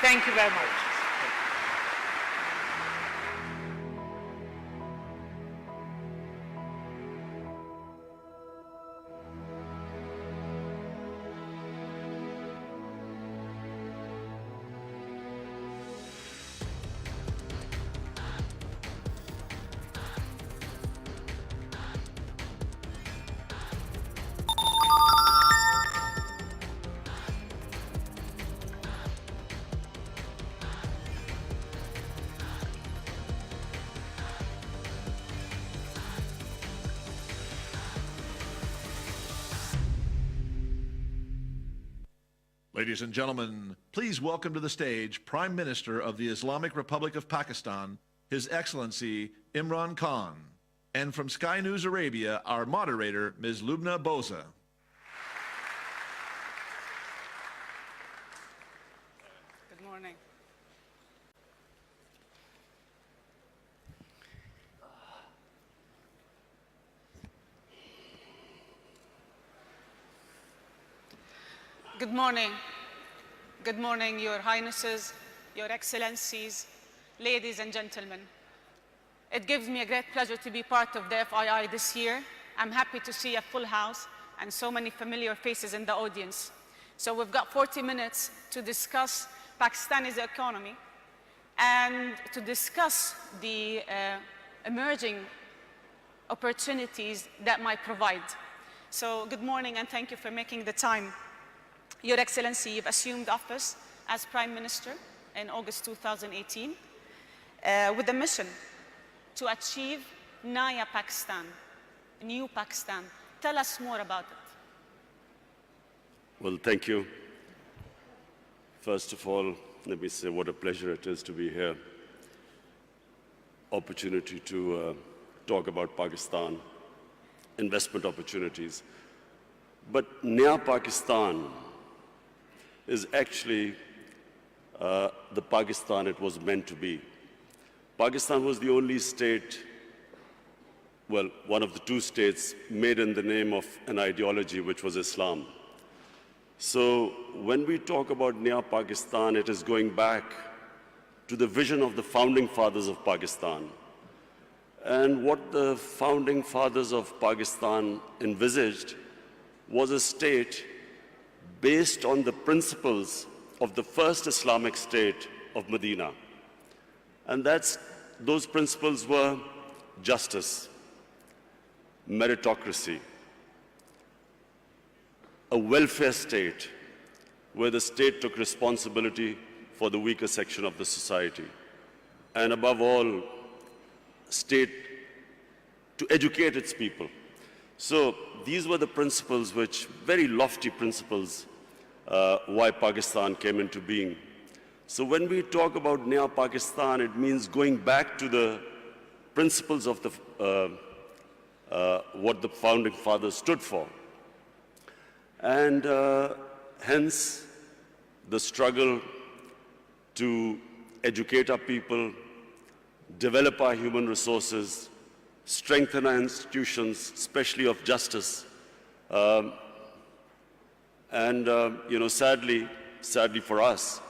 Thank you very much. Ladies and gentlemen, please welcome to the stage Prime Minister of the Islamic Republic of Pakistan, His Excellency Imran Khan. And from Sky News Arabia, our moderator, Ms. Lubna Boza. Good morning. Good morning. Good morning, Your Highnesses, Your Excellencies, ladies and gentlemen. It gives me a great pleasure to be part of the FII this year. I'm happy to see a full house and so many familiar faces in the audience. So we've got 40 minutes to discuss Pakistani's economy and to discuss the emerging opportunities that might provide. So good morning and thank you for making the time. Your Excellency, you've assumed office as Prime Minister in August 2018 with a mission to achieve Naya Pakistan, new Pakistan. Tell us more about it. Well, thank you. First of all, let me say what a pleasure it is to be here. Opportunity to talk about Pakistan, investment opportunities. But Naya Pakistan is actually the Pakistan it was meant to be. Pakistan was the only state, well, one of the two states made in the name of an ideology which was Islam. So when we talk about Naya Pakistan, it is going back to the vision of the founding fathers of Pakistan. And what the founding fathers of Pakistan envisaged was a state based on the principles of the first Islamic state of Medina. And those principles were justice, meritocracy, a welfare state where the state took responsibility for the weaker section of the society, and above all, state to educate its people. So these were the principles very lofty principles, why Pakistan came into being. So when we talk about Naya Pakistan, it means going back to the principles of what the founding fathers stood for. And hence, the struggle to educate our people, develop our human resources, strengthen our institutions, especially of justice. Sadly for us,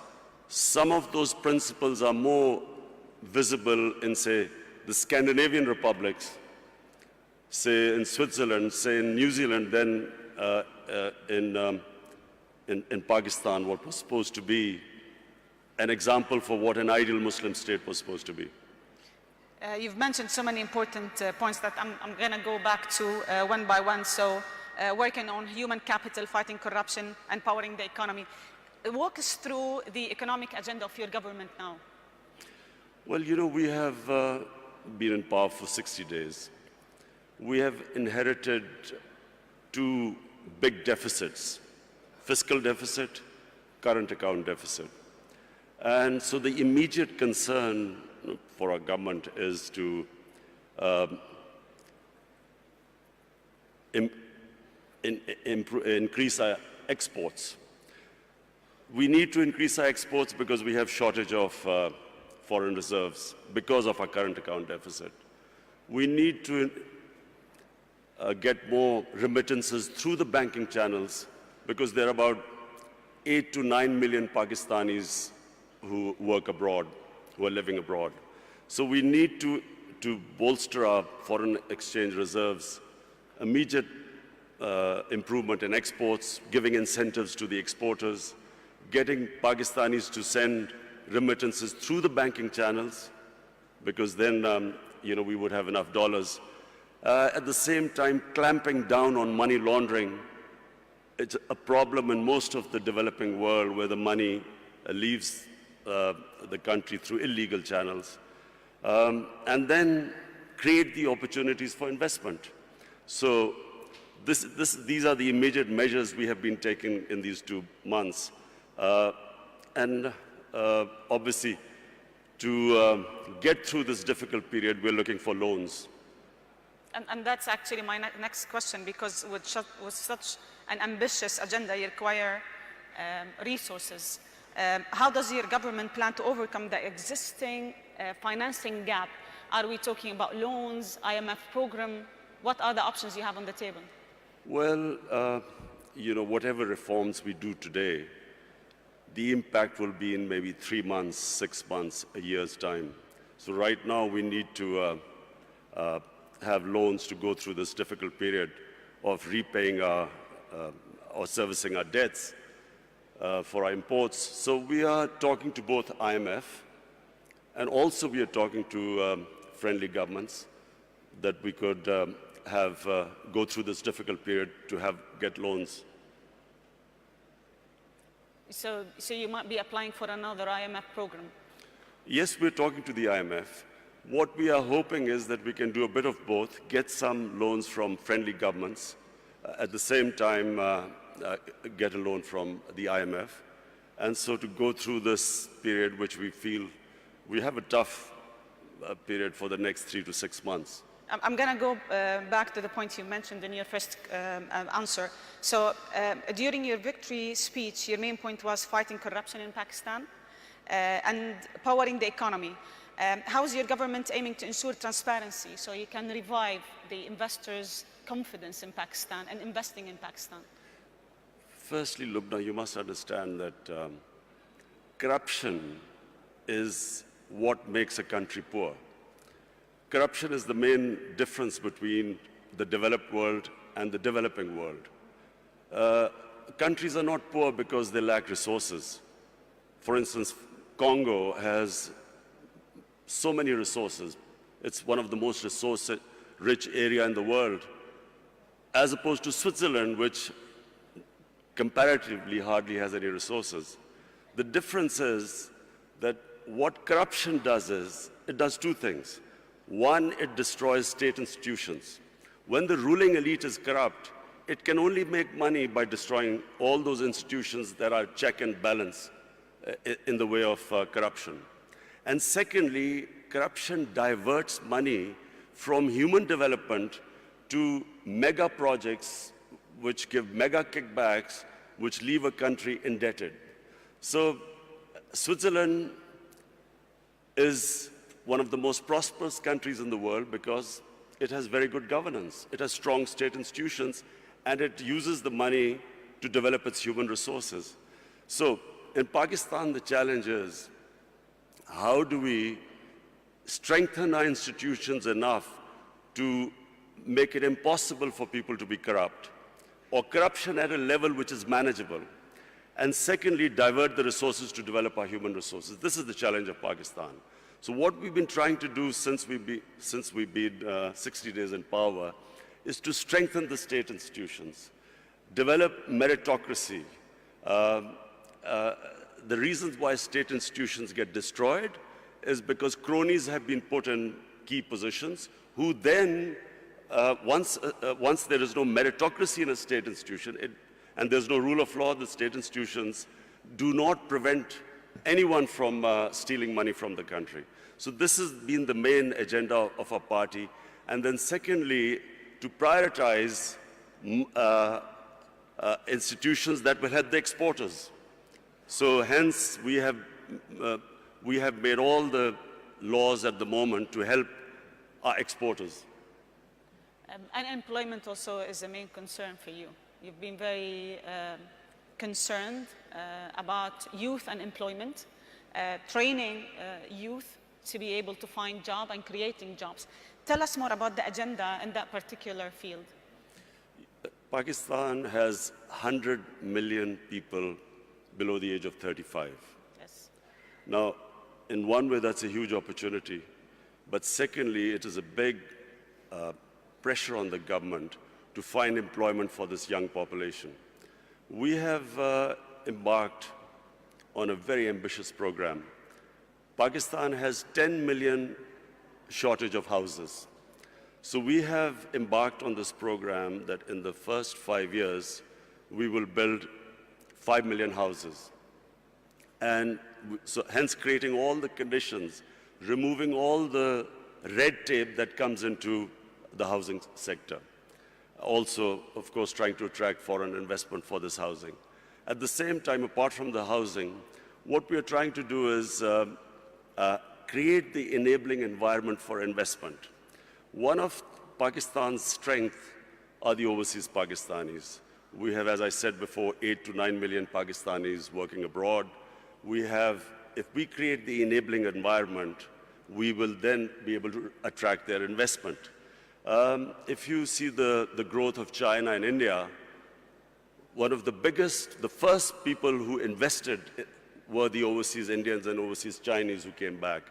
some of those principles are more visible in, say, the Scandinavian republics, say in Switzerland, say in New Zealand, than in Pakistan, what was supposed to be an example for what an ideal Muslim state was supposed to be. You've mentioned so many important points that I'm going to go back to one by one. So working on human capital, fighting corruption, empowering the economy. Walk us through the economic agenda of your government now. Well, we have been in power for 60 days. We have inherited two big deficits, fiscal deficit, current account deficit. And so the immediate concern for our government is to increase our exports. We need to increase our exports because we have shortage of foreign reserves because of our current account deficit. We need to get more remittances through the banking channels because there are about 8 to 9 million Pakistanis who work abroad, who are living abroad. So we need to bolster our foreign exchange reserves, immediate improvement in exports, giving incentives to the exporters, getting Pakistanis to send remittances through the banking channels, because then we would have enough dollars. At the same time, clamping down on money laundering. It's a problem in most of the developing world where the money leaves the country through illegal channels. And then create the opportunities for investment. So these are the immediate measures we have been taking in these 2 months. Obviously, to get through this difficult period, we're looking for loans. And that's actually my next question, because with such an ambitious agenda, you require resources. How does your government plan to overcome the existing financing gap? Are we talking about loans, IMF program? What are the options you have on the table? Well, whatever reforms we do today, the impact will be in maybe 3 months, 6 months, a year's time. So right now we need to have loans to go through this difficult period of repaying or servicing our debts for our imports. So we are talking to both IMF, and also we are talking to friendly governments that we could go through this difficult period to get loans. So you might be applying for another IMF program? Yes, we're talking to the IMF. What we are hoping is that we can do a bit of both, get some loans from friendly governments, at the same time get a loan from the IMF, and so to go through this period which we feel we have a tough period for the next 3 to 6 months. I'm going to go back to the point you mentioned in your first answer. So during your victory speech, your main point was fighting corruption in Pakistan and powering the economy. How is your government aiming to ensure transparency so you can revive the investors' confidence in Pakistan and investing in Pakistan? Firstly, Lubna, you must understand that corruption is what makes a country poor. Corruption is the main difference between the developed world and the developing world. Countries are not poor because they lack resources. For instance, Congo has so many resources. It's one of the most resource-rich area in the world, as opposed to Switzerland, which comparatively hardly has any resources. The difference is that what corruption does is, it does 2 things. One, it destroys state institutions. When the ruling elite is corrupt, it can only make money by destroying all those institutions that are check and balance in the way of corruption. And secondly, corruption diverts money from human development to mega projects which give mega kickbacks, which leave a country indebted. So Switzerland is one of the most prosperous countries in the world because it has very good governance. It has strong state institutions, and it uses the money to develop its human resources. So in Pakistan, the challenge is, how do we strengthen our institutions enough to make it impossible for people to be corrupt, or corruption at a level which is manageable? And secondly, divert the resources to develop our human resources. This is the challenge of Pakistan. So what we've been trying to do since we've been 60 days in power is to strengthen the state institutions, develop meritocracy. The reasons why state institutions get destroyed is because cronies have been put in key positions, who then, once there is no meritocracy in a state institution, and there's no rule of law, the state institutions do not prevent anyone from stealing money from the country. So this has been the main agenda of our party. And then secondly, to prioritize institutions that will help the exporters. So hence, we have made all the laws at the moment to help our exporters. Unemployment also is a main concern for you. You've been very concerned about youth unemployment. training youth to be able to find jobs and creating jobs. Tell us more about the agenda in that particular field. Pakistan has 100 million people below the age of 35. Yes. Now, in one way, that's a huge opportunity. But secondly, it is a big pressure on the government to find employment for this young population. We have embarked on a very ambitious program. Pakistan has 10 million shortage of houses. So we have embarked on this program that in the first 5 years, we will build 5 million houses. And so hence creating all the conditions, removing all the red tape that comes into the housing sector. Also, of course, trying to attract foreign investment for this housing. At the same time, apart from the housing, what we are trying to do is create the enabling environment for investment. One of Pakistan's strengths are the overseas Pakistanis. We have, as I said before, 8 to 9 million Pakistanis working abroad. We have, if we create the enabling environment, we will then be able to attract their investment. If you see the growth of China and India, one of the first people who invested were the overseas Indians and overseas Chinese who came back.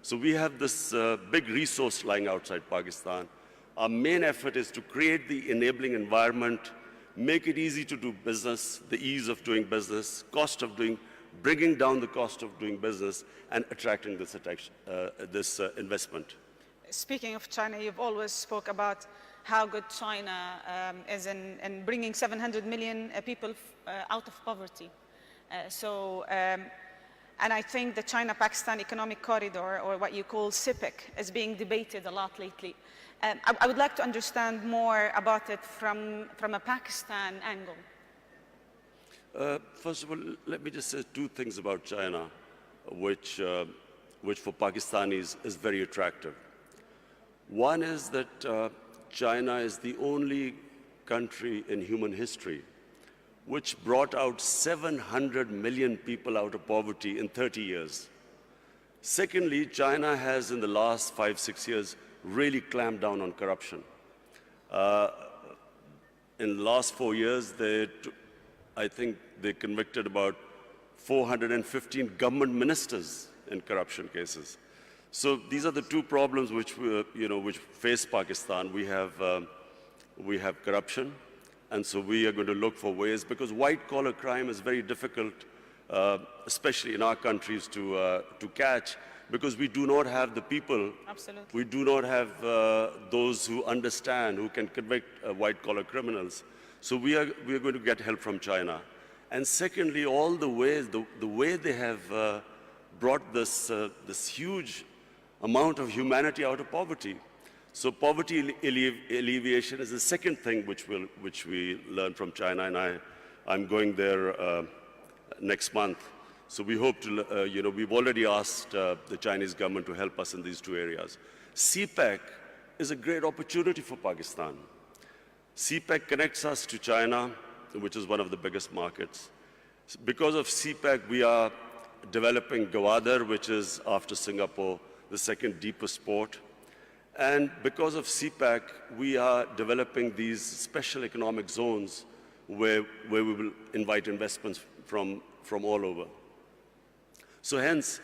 So we have this big resource lying outside Pakistan. Our main effort is to create the enabling environment, make it easy to do business, the ease of doing business, bringing down the cost of doing business, and attracting this investment. Speaking of China, you've always spoke about how good China is in bringing 700 million people out of poverty. And I think the China-Pakistan Economic Corridor, or what you call CPEC, is being debated a lot lately. I would like to understand more about it from a Pakistan angle. First of all, let me just say two things about China, which for Pakistanis is very attractive. One is that China is the only country in human history which brought out 700 million people out of poverty in 30 years. Secondly, China has, in the last 5-6 years, really clamped down on corruption. In the last 4 years, I think they convicted about 415 government ministers in corruption cases. So these are the two problems which face Pakistan. We have corruption, and so we are going to look for ways, because white-collar crime is very difficult, especially in our countries, to catch, because we do not have the people. Absolutely. We do not have those who understand, who can convict white-collar criminals. So we are going to get help from China. And secondly, all the ways, the way they have brought this huge amount of humanity out of poverty. So poverty alleviation is the second thing which we learn from China, and I'm going there next month. So we hope to, we've already asked the Chinese government to help us in these two areas. CPEC is a great opportunity for Pakistan. CPEC connects us to China, which is one of the biggest markets. Because of CPEC, we are developing Gwadar, which is, after Singapore, the second deepest port. And because of CPEC, we are developing these special economic zones where we will invite investments from all over. So hence,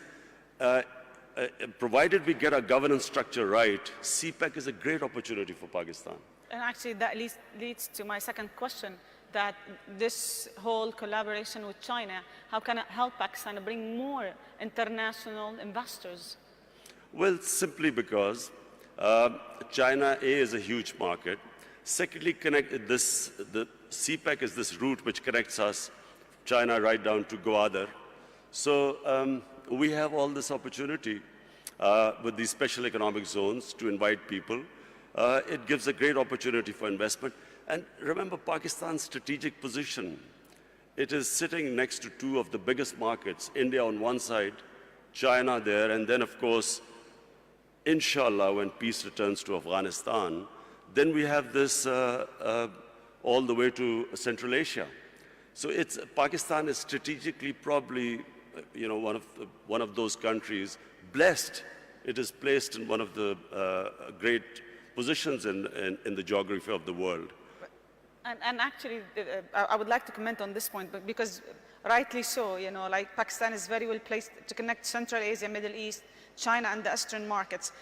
provided we get our governance structure right, CPEC is a great opportunity for Pakistan. And actually, that leads to my second question, that this whole collaboration with China, how can it help Pakistan bring more international investors? Well, simply because China, A, is a huge market. Secondly, the CPEC is this route which connects us, China, right down to Gwadar. So we have all this opportunity with these special economic zones to invite people. It gives a great opportunity for investment. And remember Pakistan's strategic position. It is sitting next to two of the biggest markets, India on one side, China there, and then, of course, inshallah, when peace returns to Afghanistan, then we have this all the way to Central Asia. So Pakistan is strategically probably one of those countries blessed. It is placed in one of the great positions in the geography of the world. And actually, I would like to comment on this point, but because rightly so, like Pakistan is very well placed to connect Central Asia, Middle East, China, and the Eastern markets.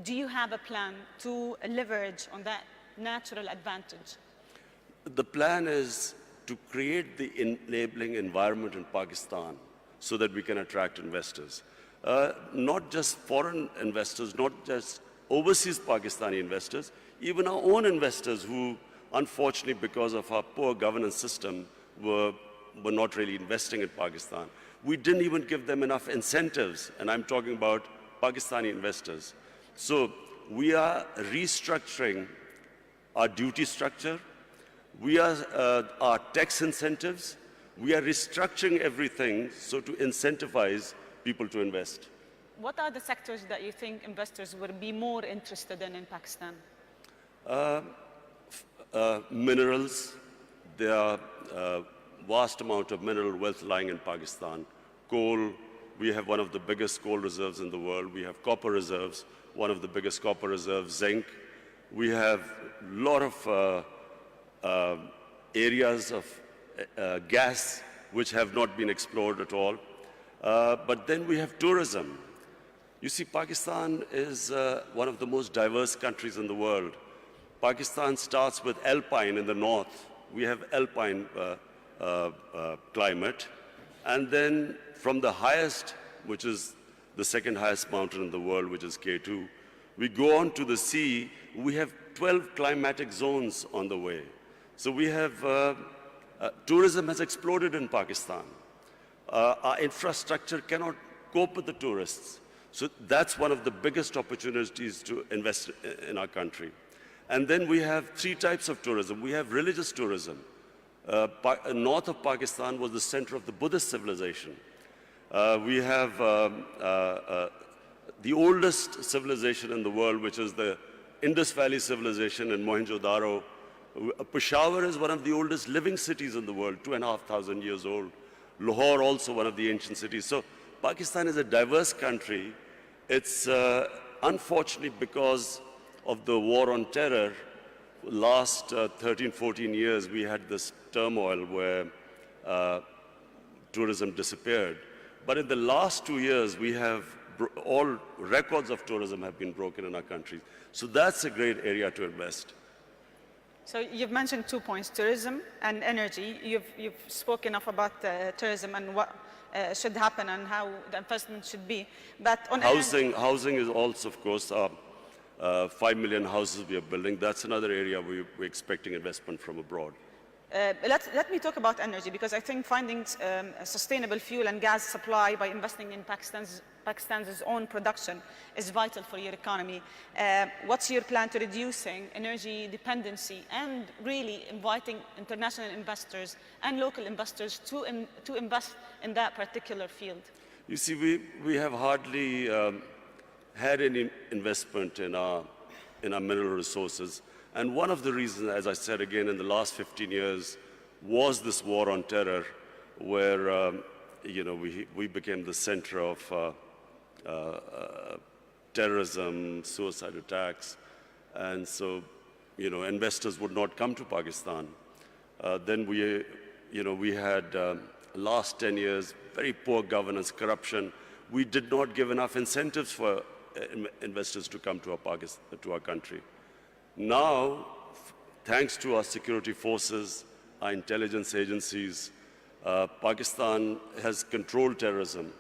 Do you have a plan to leverage on that natural advantage? The plan is to create the enabling environment in Pakistan so that we can attract investors. Not just foreign investors, not just overseas Pakistani investors, even our own investors who, unfortunately, because of our poor governance system, were not really investing in Pakistan. We didn't even give them enough incentives, and I'm talking about Pakistani investors. So we are restructuring our duty structure. We are our tax incentives. We are restructuring everything so to incentivize people to invest. What are the sectors that you think investors would be more interested in Pakistan? Minerals. There are vast amount of mineral wealth lying in Pakistan. Coal. We have one of the biggest coal reserves in the world. We have copper reserves, one of the biggest copper reserves. Zinc. We have a lot of areas of gas which have not been explored at all. But then we have tourism. You see, Pakistan is one of the most diverse countries in the world. Pakistan starts with alpine in the north. We have alpine climate. And then from the highest, which is the second highest mountain in the world, which is K2, we go on to the sea. We have 12 climatic zones on the way. So we have, tourism has exploded in Pakistan. Our infrastructure cannot cope with the tourists. So that's one of the biggest opportunities to invest in our country. And then we have three types of tourism. We have religious tourism. North of Pakistan was the center of the Buddhist civilization. We have the oldest civilization in the world, which is the Indus Valley civilization in Mohenjo-daro. Peshawar is one of the oldest living cities in the world, 2,500 years old. Lahore, also one of the ancient cities. So Pakistan is a diverse country. It's unfortunately because of the war on terror, last 13, 14 years, we had this turmoil where tourism disappeared. But in the last 2 years, we have all records of tourism have been broken in our country. So that's a great area to invest. So you've mentioned 2 points, tourism and energy. You've spoken enough about tourism and what should happen and how the investment should be. But on housing is also, of course, 5 million houses we are building. That's another area we're expecting investment from abroad. Let me talk about energy, because I think finding a sustainable fuel and gas supply by investing in Pakistan's own production is vital for your economy. What's your plan to reducing energy dependency and really inviting international investors and local investors to invest in that particular field? You see, we have hardly had any investment in our mineral resources. And one of the reasons, as I said again, in the last 15 years, was this war on terror, where we became the center of terrorism, suicide attacks, and so investors would not come to Pakistan. Then we had last 10 years very poor governance, corruption. We did not give enough incentives for investors to come to our country. Now, thanks to our security forces, our intelligence agencies, Pakistan has controlled terrorism.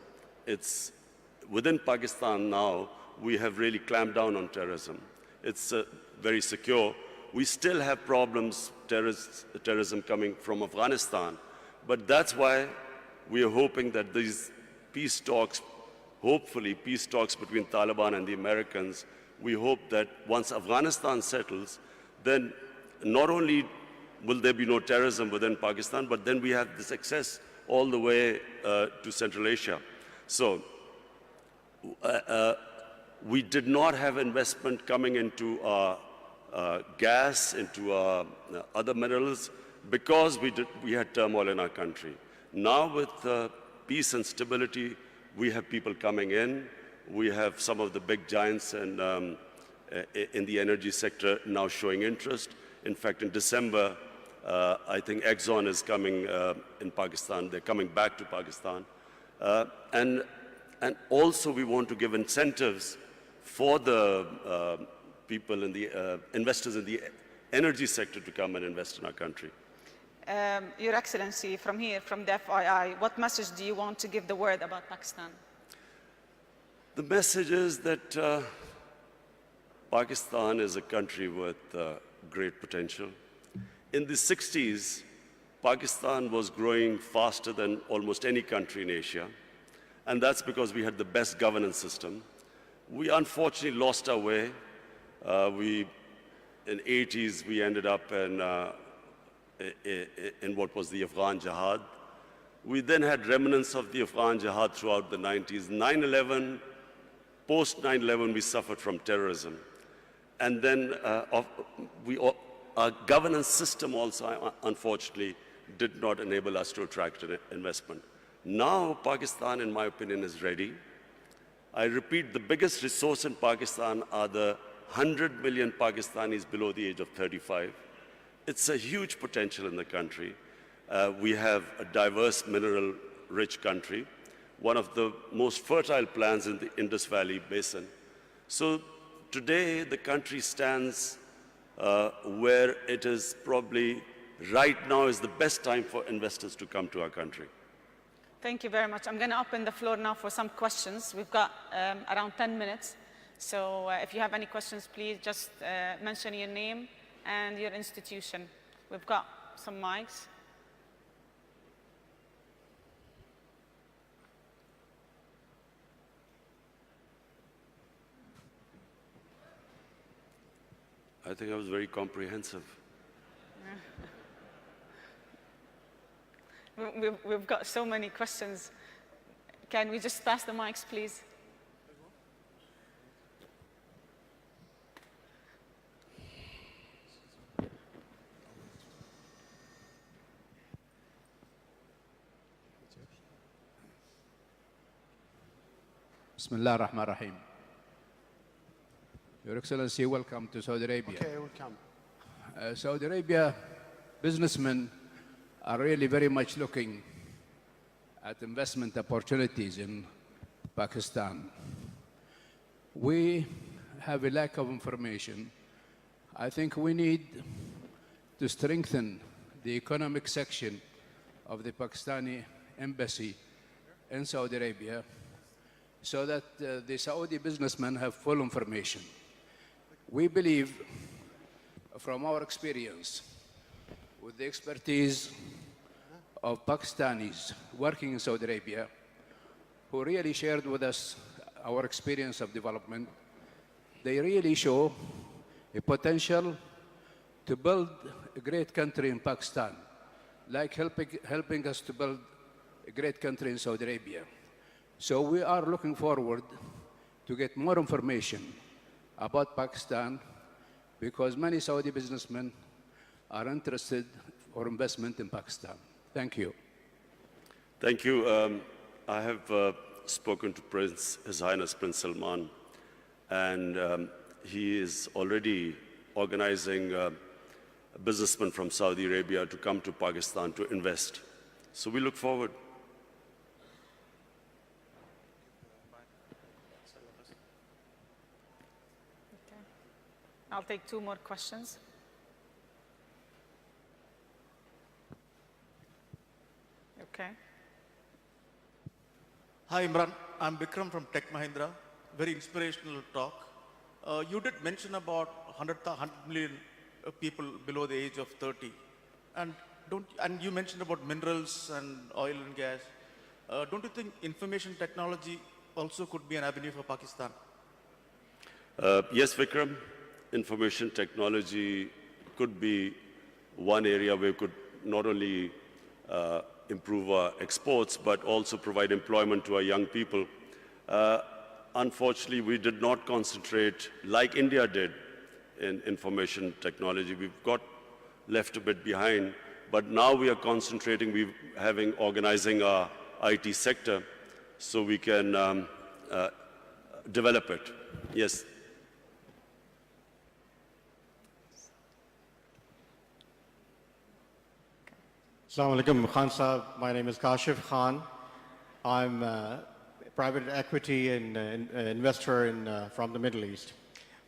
It's within Pakistan now, we have really clamped down on terrorism. It's very secure. We still have problems, terrorism coming from Afghanistan, but that's why we are hoping that these peace talks, hopefully peace talks between Taliban and the Americans, we hope that once Afghanistan settles, then not only will there be no terrorism within Pakistan, but then we have this access all the way to Central Asia. So we did not have investment coming into gas, into other minerals, because we had turmoil in our country. Now with peace and stability, we have people coming in. We have some of the big giants in the energy sector now showing interest. In fact, in December, I think Exxon is coming in Pakistan. They're coming back to Pakistan. And also we want to give incentives for the people in the investors in the energy sector to come and invest in our country. Your Excellency, from here, from the FII, what message do you want to give the world about Pakistan? The message is that Pakistan is a country with great potential. In the 60s, Pakistan was growing faster than almost any country in Asia, and that's because we had the best governance system. We unfortunately lost our way. In the 80s, we ended up in what was the Afghan Jihad. We then had remnants of the Afghan Jihad throughout the 90s. 9/11, post 9/11, we suffered from terrorism. And then our governance system also, unfortunately, did not enable us to attract investment. Now, Pakistan, in my opinion, is ready. I repeat, the biggest resource in Pakistan are the 100 million Pakistanis below the age of 35. It's a huge potential in the country. We have a diverse, mineral-rich country, one of the most fertile lands in the Indus Valley Basin. So today, the country stands where it is probably right now is the best time for investors to come to our country. Thank you very much. I'm going to open the floor now for some questions. We've got around 10 minutes. So if you have any questions, please just mention your name and your institution. We've got some mics. I think I was very comprehensive. We've got so many questions. Can we just pass the mics, please? Bismillah ar-Rahman ar-Rahim. Your Excellency, welcome to Saudi Arabia. Okay, welcome. Saudi Arabia businessmen are really very much looking at investment opportunities in Pakistan. We have a lack of information. I think we need to strengthen the economic section of the Pakistani embassy in Saudi Arabia so that the Saudi businessmen have full information. We believe, from our experience, with the expertise of Pakistanis working in Saudi Arabia, who really shared with us our experience of development, they really show a potential to build a great country in Pakistan, like helping us to build a great country in Saudi Arabia. So we are looking forward to get more information about Pakistan because many Saudi businessmen are interested for investment in Pakistan. Thank you. Thank you. I have spoken to His Highness Prince Salman, and he is already organizing businessmen from Saudi Arabia to come to Pakistan to invest. So we look forward. I'll take two more questions. Okay. Hi, Imran. I'm Vikram from Tech Mahindra. Very inspirational talk. You did mention about 100 million people below the age of 30. And you mentioned about minerals and oil and gas. Don't you think information technology also could be an avenue for Pakistan? Yes, Vikram. Information technology could be one area where we could not only improve our exports, but also provide employment to our young people. Unfortunately, we did not concentrate like India did in information technology. We've got left a bit behind, but now we are concentrating, organizing our IT sector so we can develop it. Yes. Assalamu alaikum, Khan Saab. My name is Kashif Khan. I'm a private equity and investor from the Middle East.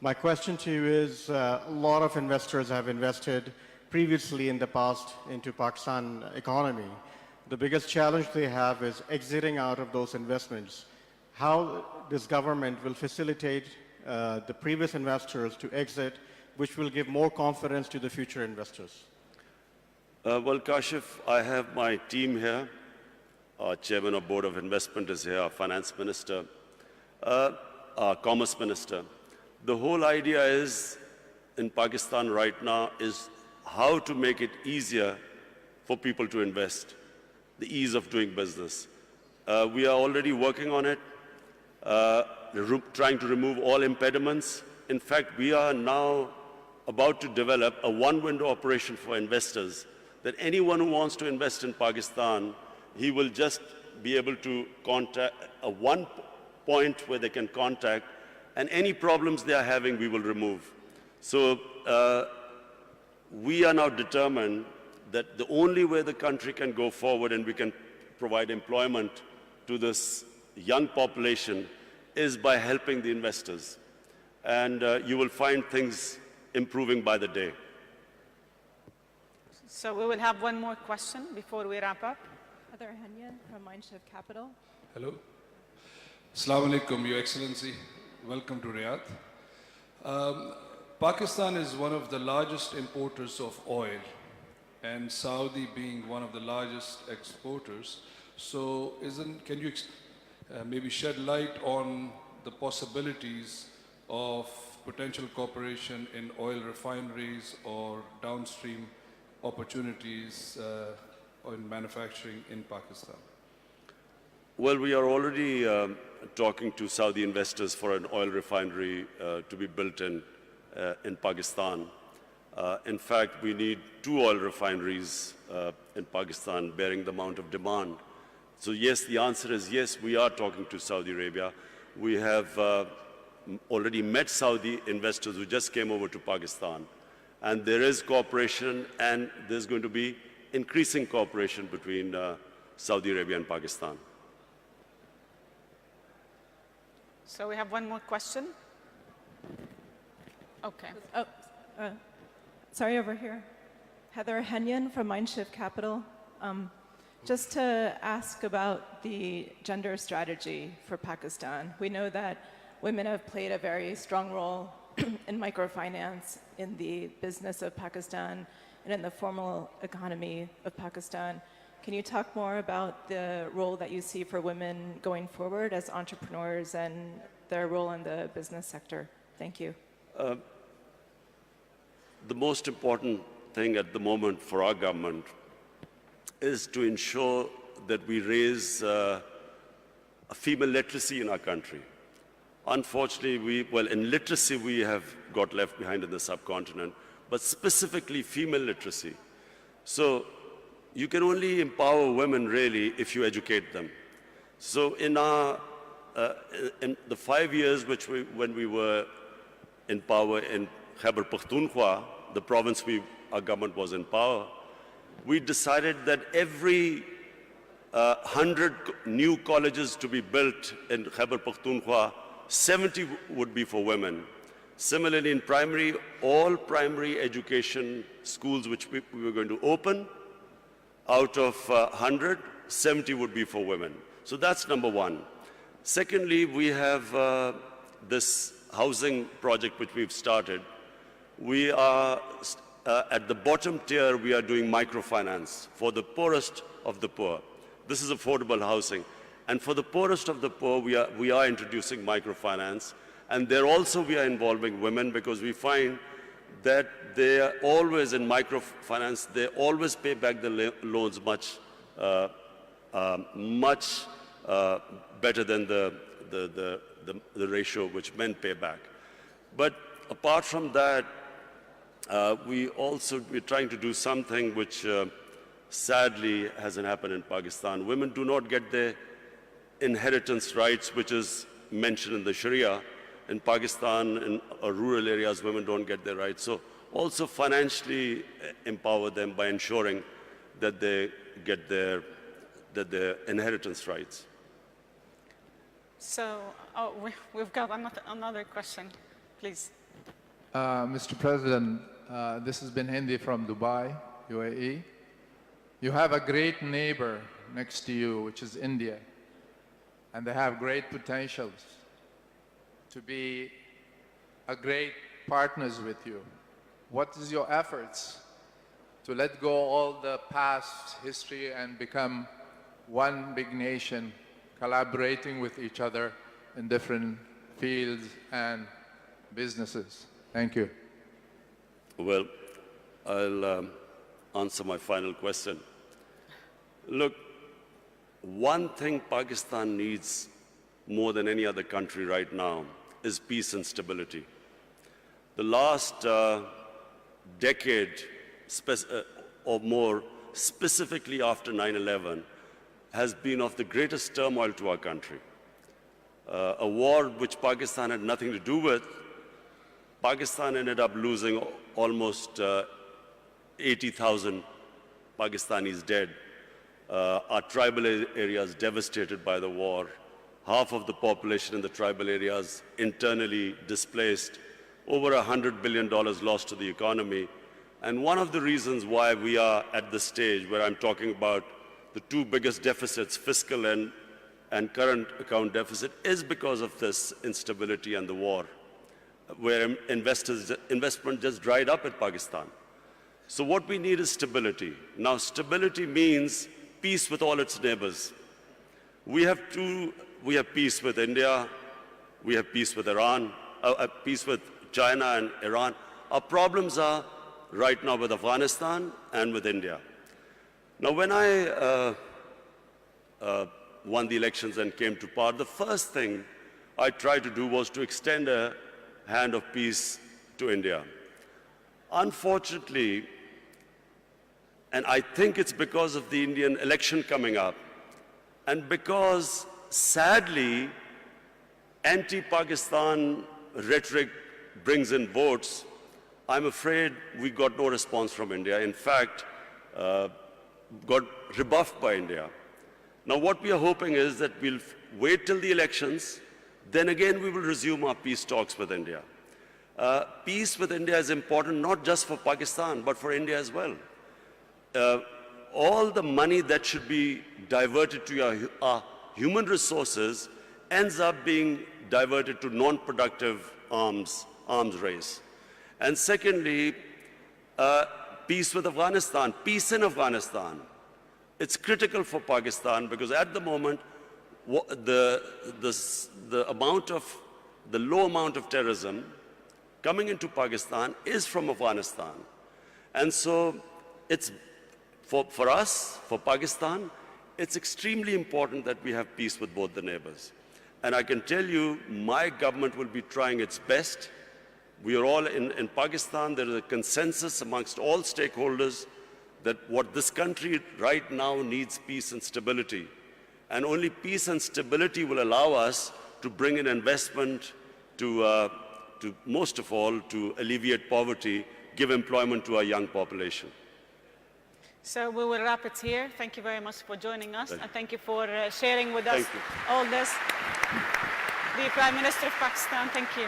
My question to you is, a lot of investors have invested previously in the past into Pakistan economy. The biggest challenge they have is exiting out of those investments. How this government will facilitate the previous investors to exit, which will give more confidence to the future investors? Well, Kashif, I have my team here. Our chairman of Board of Investment is here, our finance minister, our commerce minister. The whole idea is, in Pakistan right now, is how to make it easier for people to invest, the ease of doing business. We are already working on it, trying to remove all impediments. In fact, we are now about to develop a one-window operation for investors, that anyone who wants to invest in Pakistan, he will just be able to contact one point where they can contact, and any problems they are having, we will remove. So we are now determined that the only way the country can go forward and we can provide employment to this young population is by helping the investors. And you will find things improving by the day. So we will have one more question before we wrap up. Heather Henyan from Mindshift Capital. Hello. Assalamu alaikum, Your Excellency. Welcome to Riyadh. Pakistan is one of the largest importers of oil, and Saudi being one of the largest exporters. So can you maybe shed light on the possibilities of potential cooperation in oil refineries or downstream opportunities in manufacturing in Pakistan? Well, we are already talking to Saudi investors for an oil refinery to be built in Pakistan. In fact, we need 2 oil refineries in Pakistan bearing the amount of demand. So yes, the answer is yes, we are talking to Saudi Arabia. We have already met Saudi investors who just came over to Pakistan. And there is cooperation, and there's going to be increasing cooperation between Saudi Arabia and Pakistan. So we have one more question. Okay. Oh, sorry, over here. Heather Henyan from Mindshift Capital. Just to ask about the gender strategy for Pakistan. We know that women have played a very strong role in microfinance, in the business of Pakistan, and in the formal economy of Pakistan. Can you talk more about the role that you see for women going forward as entrepreneurs and their role in the business sector? Thank you. The most important thing at the moment for our government is to ensure that we raise a female literacy in our country. Unfortunately, in literacy, we have got left behind in the subcontinent, but specifically female literacy. So you can only empower women, really, if you educate them. So in the 5 years when we were in power in Khyber Pakhtunkhwa, the province our government was in power, we decided that every 100 new colleges to be built in Khyber Pakhtunkhwa, 70 would be for women. Similarly, in primary, all primary education schools which we were going to open, out of 100, 70 would be for women. So that's number one. Secondly, we have this housing project which we've started. We are, at the bottom tier, we are doing microfinance for the poorest of the poor. This is affordable housing. And for the poorest of the poor, we are introducing microfinance. And there also we are involving women because we find that they are always in microfinance, they always pay back the loans much better than the ratio which men pay back. But apart from that, we're trying to do something which sadly hasn't happened in Pakistan. Women do not get their inheritance rights, which is mentioned in the Sharia. In Pakistan, in rural areas, women don't get their rights. So also financially empower them by ensuring that they get their inheritance rights. So we've got another question, please. Mr. President, this has been Hindi from Dubai, UAE. You have a great neighbor next to you, which is India, and they have great potentials to be a great partners with you. What is your efforts to let go all the past history and become one big nation, collaborating with each other in different fields and businesses? Thank you. Well, I'll answer my final question. Look, one thing Pakistan needs more than any other country right now is peace and stability. The last decade or more, specifically after 9/11, has been of the greatest turmoil to our country. A war which Pakistan had nothing to do with. Pakistan ended up losing almost 80,000 Pakistanis dead. Our tribal areas devastated by the war. Half of the population in the tribal areas internally displaced. Over $100 billion lost to the economy. And one of the reasons why we are at this stage where I'm talking about the two biggest deficits, fiscal and current account deficit, is because of this instability and the war, where investment just dried up in Pakistan. So what we need is stability. Now, stability means peace with all its neighbors. We have peace with India, we have peace with Iran, peace with China and Iran. Our problems are right now with Afghanistan and with India. Now, when I won the elections and came to power, the first thing I tried to do was to extend a hand of peace to India. Unfortunately, and I think it's because of the Indian election coming up, and because, sadly, anti-Pakistan rhetoric brings in votes, I'm afraid we got no response from India. In fact, got rebuffed by India. Now, what we are hoping is that we'll wait till the elections, then again we will resume our peace talks with India. Peace with India is important not just for Pakistan, but for India as well. All the money that should be diverted to our human resources ends up being diverted to non-productive arms race. And secondly, peace with Afghanistan, peace in Afghanistan. It's critical for Pakistan because at the moment, the low amount of terrorism coming into Pakistan is from Afghanistan. And so it's, for us, for Pakistan, it's extremely important that we have peace with both the neighbors. And I can tell you, my government will be trying its best. We are all in Pakistan, there is a consensus amongst all stakeholders that what this country right now needs peace and stability. And only peace and stability will allow us to bring in investment to most of all, to alleviate poverty, give employment to our young population. So we will wrap it here. Thank you very much for joining us, and thank you for sharing with us all this. The Prime Minister of Pakistan, thank you.